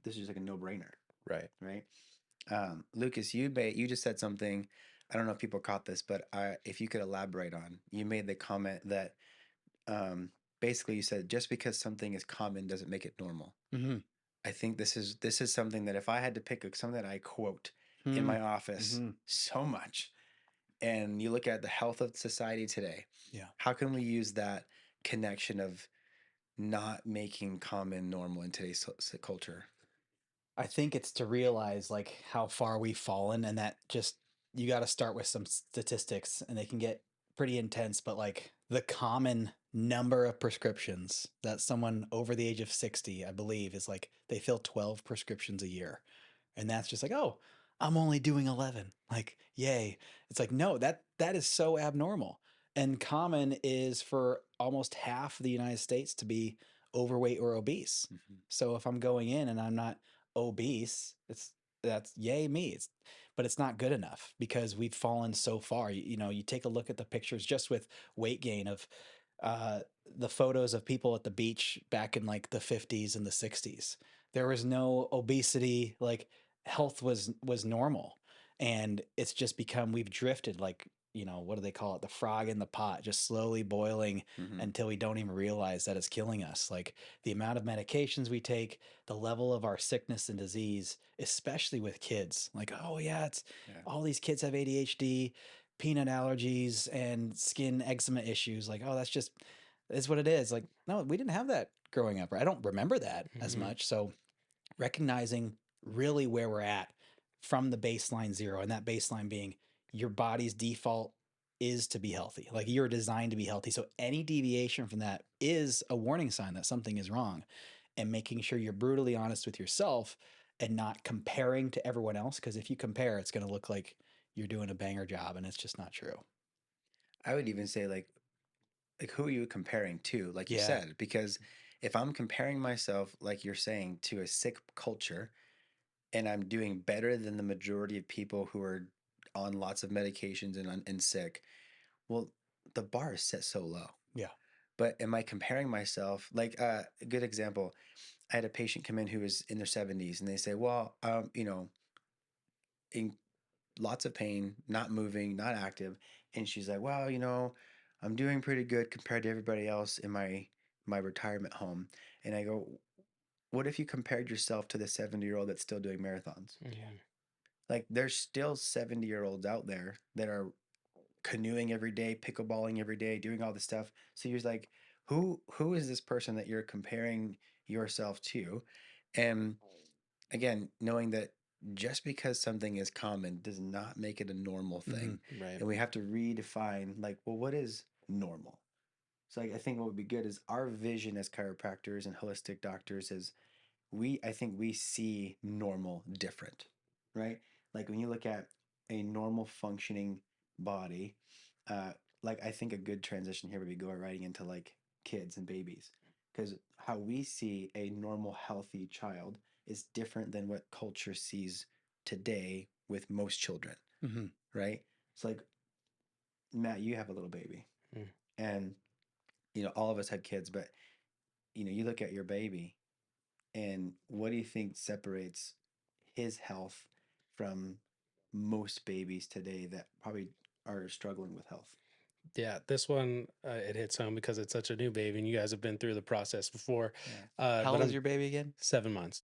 this is like a no-brainer, Right. right? Lucas, you just said something. I don't know if people caught this, but if you could elaborate on, you made the comment that um, basically you said just because something is common doesn't make it normal. Mm-hmm. I think this is something that if I had to pick something that I quote in my office Mm-hmm. so much, and you look at the health of society today, Yeah. how can we use that connection of not making common normal in today's culture? I think it's to realize like how far we've fallen and that just you got to start with some statistics and they can get pretty intense, but like the common number of prescriptions that someone over the age of 60, I believe, is like they fill 12 prescriptions a year. And that's just like, "Oh, I'm only doing 11." Like, "Yay." It's like, "No, that is so abnormal." And common is for almost half of the United States to be overweight or obese. Mhm. So if I'm going in and I'm not obese, that's yay me. But it's not good enough because we've fallen so far. You take a look at the pictures just with weight gain of uh, the photos of people at the beach back in like the 50s and the 60s. There was no obesity, like health was normal. And it's just become we've drifted like, what do they call it? The frog in the pot, just slowly boiling Mhm. until we don't even realize that it's killing us. Like the amount of medications we take, the level of our sickness and disease, especially with kids. Like, oh yeah, it's Yeah. all these kids have ADHD, peanut allergies, and skin eczema issues. Like, oh, that's what it is. Like, no, we didn't have that growing up. Right? I don't remember that as Hmm. much. So recognizing really where we're at from the baseline zero, and that baseline being your body's default is to be healthy. Like you're designed to be healthy. So any deviation from that is a warning sign that something is wrong, and making sure you're brutally honest with yourself and not comparing to everyone else. Because if you compare, it's going to look like you're doing a banger job, and it's just not true. I would even say like who are you comparing to, like you Yeah. said? Because if I'm comparing myself, like you're saying, to a sick culture, and I'm doing better than the majority of people who are on lots of medications and sick, well, the bar is set so low. Yeah. But am I comparing myself? Like a good example, I had a patient come in who was in their 70s, and they say, "Well, in lots of pain, not moving, not active," and she's like, "Well, I'm doing pretty good compared to everybody else in my retirement home." And I go, "What if you compared yourself to the 70-year-old that's still doing marathons?" Yeah. Like there's still 70-year-olds out there that are canoeing every day, pickleballing every day, doing all this stuff. So you're like, who is this person that you're comparing yourself to? And again, knowing that just because something is common does not make it a normal thing. Right. And we have to redefine like, well, what is normal? So like, I think what would be good is our vision as chiropractors and holistic doctors is I think we see normal different, right? Like when you look at a normal functioning body, uh, like I think a good transition here would be going right into like kids and babies, because how we see a normal healthy child is different than what culture sees today with most children, Hmm. right? So like Matt, you have a little baby, Mm. and all of us had kids, but you look at your baby, and what do you think separates his health from most babies today that probably are struggling with health? Yeah, this one it hits home because it's such a new baby, and you guys have been through the process before. Yeah. How But old is I'm your baby again? 7 months.